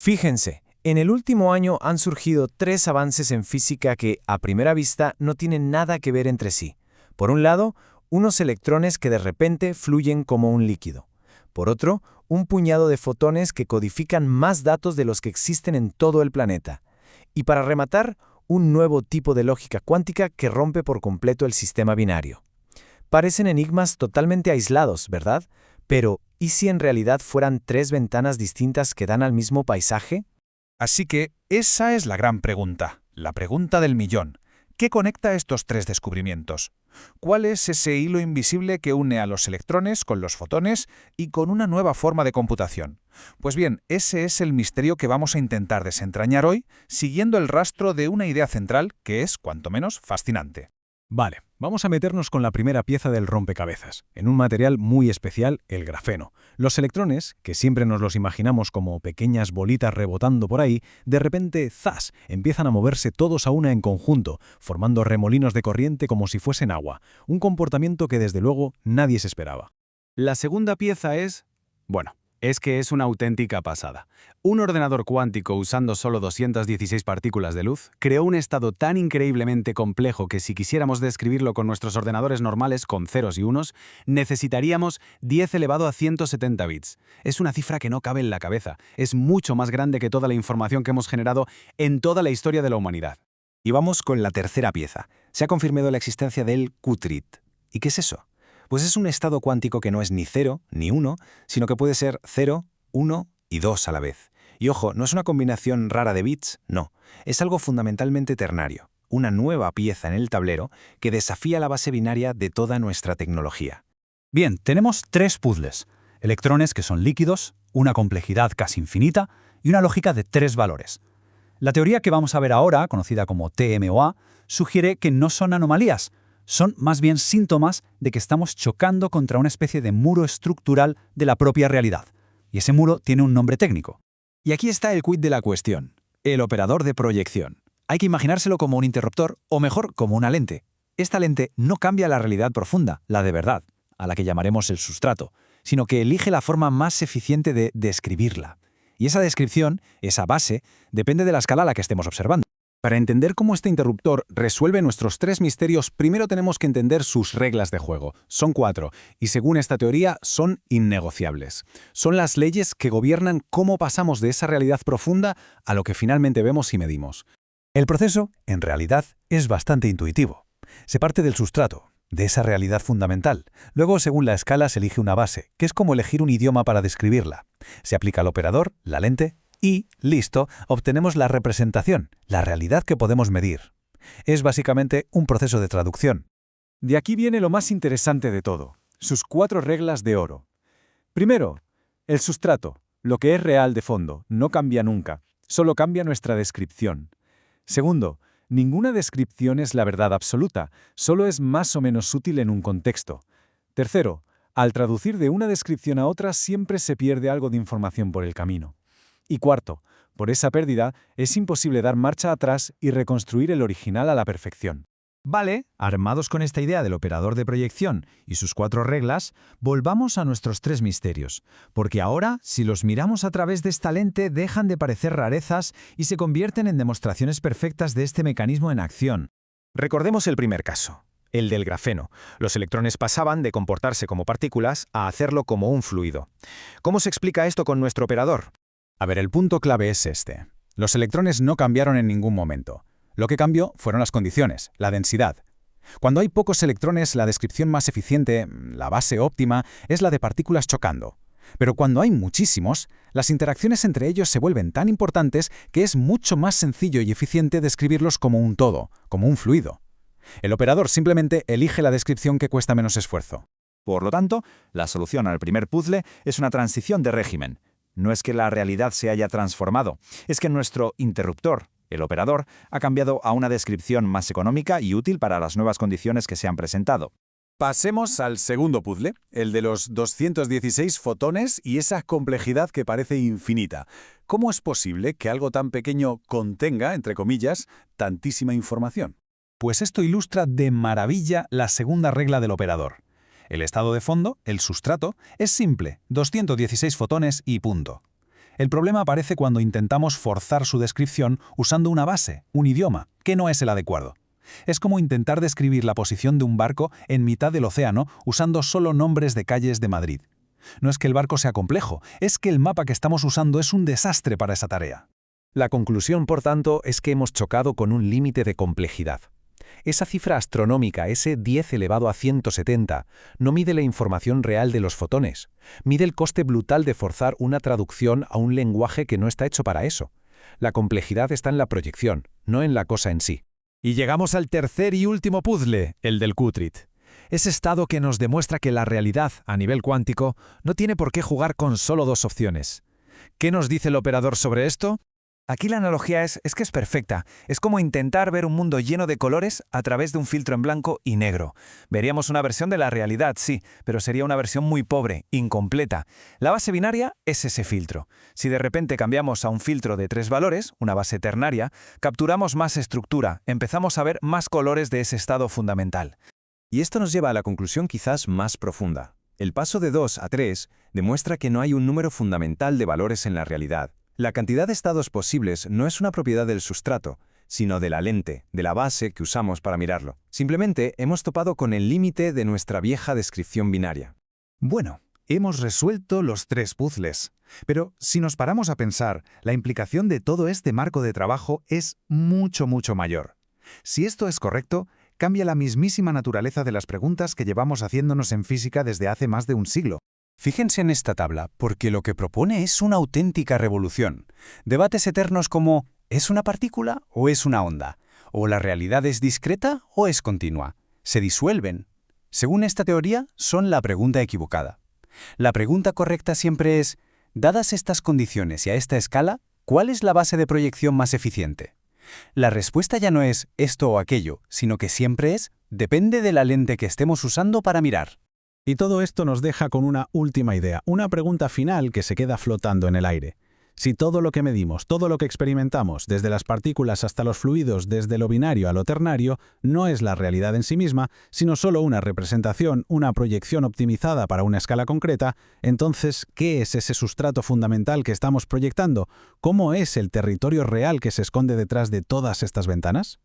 Fíjense, en el último año han surgido tres avances en física que, a primera vista, no tienen nada que ver entre sí. Por un lado, unos electrones que de repente fluyen como un líquido. Por otro, un puñado de fotones que codifican más datos de los que existen en todo el planeta. Y para rematar, un nuevo tipo de lógica cuántica que rompe por completo el sistema binario. Parecen enigmas totalmente aislados, ¿verdad? Pero, ¿y si en realidad fueran tres ventanas distintas que dan al mismo paisaje? Así que esa es la gran pregunta, la pregunta del millón. ¿Qué conecta estos tres descubrimientos? ¿Cuál es ese hilo invisible que une a los electrones con los fotones y con una nueva forma de computación? Pues bien, ese es el misterio que vamos a intentar desentrañar hoy, siguiendo el rastro de una idea central que es, cuanto menos, fascinante. Vale, vamos a meternos con la primera pieza del rompecabezas, en un material muy especial, el grafeno. Los electrones, que siempre nos los imaginamos como pequeñas bolitas rebotando por ahí, de repente, ¡zas!, empiezan a moverse todos a una en conjunto, formando remolinos de corriente como si fuesen agua, un comportamiento que desde luego nadie se esperaba. La segunda pieza es que es una auténtica pasada. Un ordenador cuántico usando solo 216 partículas de luz creó un estado tan increíblemente complejo que si quisiéramos describirlo con nuestros ordenadores normales con ceros y unos, necesitaríamos 10 elevado a 170 bits. Es una cifra que no cabe en la cabeza. Es mucho más grande que toda la información que hemos generado en toda la historia de la humanidad. Y vamos con la tercera pieza. Se ha confirmado la existencia del Qtrit. ¿Y qué es eso? Pues es un estado cuántico que no es ni 0 ni 1, sino que puede ser 0, 1 y 2 a la vez. Y ojo, no es una combinación rara de bits, no. Es algo fundamentalmente ternario, una nueva pieza en el tablero que desafía la base binaria de toda nuestra tecnología. Bien, tenemos tres puzzles. Electrones que son líquidos, una complejidad casi infinita y una lógica de tres valores. La teoría que vamos a ver ahora, conocida como TMOA, sugiere que no son anomalías, son más bien síntomas de que estamos chocando contra una especie de muro estructural de la propia realidad. Y ese muro tiene un nombre técnico. Y aquí está el quid de la cuestión, el operador de proyección. Hay que imaginárselo como un interruptor, o mejor, como una lente. Esta lente no cambia la realidad profunda, la de verdad, a la que llamaremos el sustrato, sino que elige la forma más eficiente de describirla. Y esa descripción, esa base, depende de la escala a la que estemos observando. Para entender cómo este interruptor resuelve nuestros tres misterios, primero tenemos que entender sus reglas de juego. Son 4, y según esta teoría, son innegociables. Son las leyes que gobiernan cómo pasamos de esa realidad profunda a lo que finalmente vemos y medimos. El proceso, en realidad, es bastante intuitivo. Se parte del sustrato, de esa realidad fundamental. Luego, según la escala, se elige una base, que es como elegir un idioma para describirla. Se aplica al operador, la lente, y, listo, obtenemos la representación, la realidad que podemos medir. Es básicamente un proceso de traducción. De aquí viene lo más interesante de todo, sus 4 reglas de oro. Primero, el sustrato, lo que es real de fondo, no cambia nunca, solo cambia nuestra descripción. Segundo, ninguna descripción es la verdad absoluta, solo es más o menos útil en un contexto. Tercero, al traducir de una descripción a otra siempre se pierde algo de información por el camino. Y cuarto, por esa pérdida es imposible dar marcha atrás y reconstruir el original a la perfección. Vale, armados con esta idea del operador de proyección y sus 4 reglas, volvamos a nuestros 3 misterios, porque ahora, si los miramos a través de esta lente, dejan de parecer rarezas y se convierten en demostraciones perfectas de este mecanismo en acción. Recordemos el primer caso, el del grafeno. Los electrones pasaban de comportarse como partículas a hacerlo como un fluido. ¿Cómo se explica esto con nuestro operador? A ver, el punto clave es este. Los electrones no cambiaron en ningún momento. Lo que cambió fueron las condiciones, la densidad. Cuando hay pocos electrones, la descripción más eficiente, la base óptima, es la de partículas chocando. Pero cuando hay muchísimos, las interacciones entre ellos se vuelven tan importantes que es mucho más sencillo y eficiente describirlos como un todo, como un fluido. El operador simplemente elige la descripción que cuesta menos esfuerzo. Por lo tanto, la solución al primer puzzle es una transición de régimen. No es que la realidad se haya transformado, es que nuestro interruptor, el operador, ha cambiado a una descripción más económica y útil para las nuevas condiciones que se han presentado. Pasemos al segundo puzzle, el de los 216 fotones y esa complejidad que parece infinita. ¿Cómo es posible que algo tan pequeño contenga, entre comillas, tantísima información? Pues esto ilustra de maravilla la segunda regla del operador. El estado de fondo, el sustrato, es simple, 216 fotones y punto. El problema aparece cuando intentamos forzar su descripción usando una base, un idioma, que no es el adecuado. Es como intentar describir la posición de un barco en mitad del océano usando solo nombres de calles de Madrid. No es que el barco sea complejo, es que el mapa que estamos usando es un desastre para esa tarea. La conclusión, por tanto, es que hemos chocado con un límite de complejidad. Esa cifra astronómica, ese 10 elevado a 170, no mide la información real de los fotones, mide el coste brutal de forzar una traducción a un lenguaje que no está hecho para eso. La complejidad está en la proyección, no en la cosa en sí. Y llegamos al tercer y último puzzle, el del Qutrit. Ese estado que nos demuestra que la realidad, a nivel cuántico, no tiene por qué jugar con solo dos opciones. ¿Qué nos dice el operador sobre esto? Aquí la analogía es que es perfecta. Es como intentar ver un mundo lleno de colores a través de un filtro en blanco y negro. Veríamos una versión de la realidad, sí, pero sería una versión muy pobre, incompleta. La base binaria es ese filtro. Si de repente cambiamos a un filtro de 3 valores, una base ternaria, capturamos más estructura, empezamos a ver más colores de ese estado fundamental. Y esto nos lleva a la conclusión quizás más profunda. El paso de 2 a 3 demuestra que no hay un número fundamental de valores en la realidad. La cantidad de estados posibles no es una propiedad del sustrato, sino de la lente, de la base que usamos para mirarlo. Simplemente hemos topado con el límite de nuestra vieja descripción binaria. Bueno, hemos resuelto los 3 puzzles. Pero si nos paramos a pensar, la implicación de todo este marco de trabajo es mucho mayor. Si esto es correcto, cambia la mismísima naturaleza de las preguntas que llevamos haciéndonos en física desde hace más de un siglo. Fíjense en esta tabla, porque lo que propone es una auténtica revolución. Debates eternos como ¿es una partícula o es una onda? ¿O la realidad es discreta o es continua? Se disuelven. Según esta teoría, son la pregunta equivocada. La pregunta correcta siempre es, dadas estas condiciones y a esta escala, ¿cuál es la base de proyección más eficiente? La respuesta ya no es esto o aquello, sino que siempre es, depende de la lente que estemos usando para mirar. Y todo esto nos deja con una última idea, una pregunta final que se queda flotando en el aire. Si todo lo que medimos, todo lo que experimentamos, desde las partículas hasta los fluidos, desde lo binario a lo ternario, no es la realidad en sí misma, sino solo una representación, una proyección optimizada para una escala concreta, entonces, ¿qué es ese sustrato fundamental que estamos proyectando? ¿Cómo es el territorio real que se esconde detrás de todas estas ventanas?